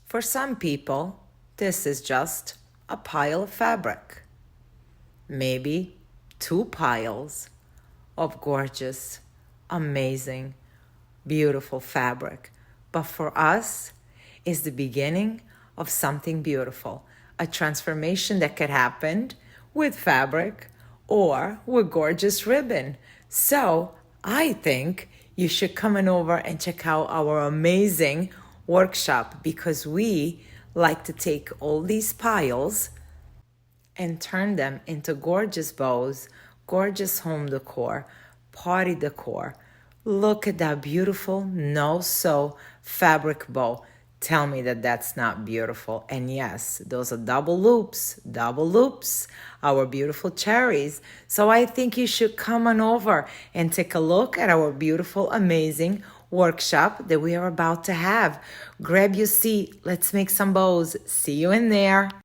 For some people, this is just a pile of fabric. Maybe two piles of gorgeous, amazing, beautiful fabric. But for us, it's the beginning of something beautiful, a transformation that could happen with fabric or with gorgeous ribbon. So I think you should come on over and check out our amazing workshop, because we like to take all these piles and turn them into gorgeous bows, gorgeous home decor, party decor. Look at that beautiful no-sew fabric bow. Tell me that that's not beautiful. And yes, those are double loops, our beautiful cherries. So I think you should come on over and take a look at our beautiful, amazing workshop that we are about to have. Grab your seat. Let's make some bows. See you in there.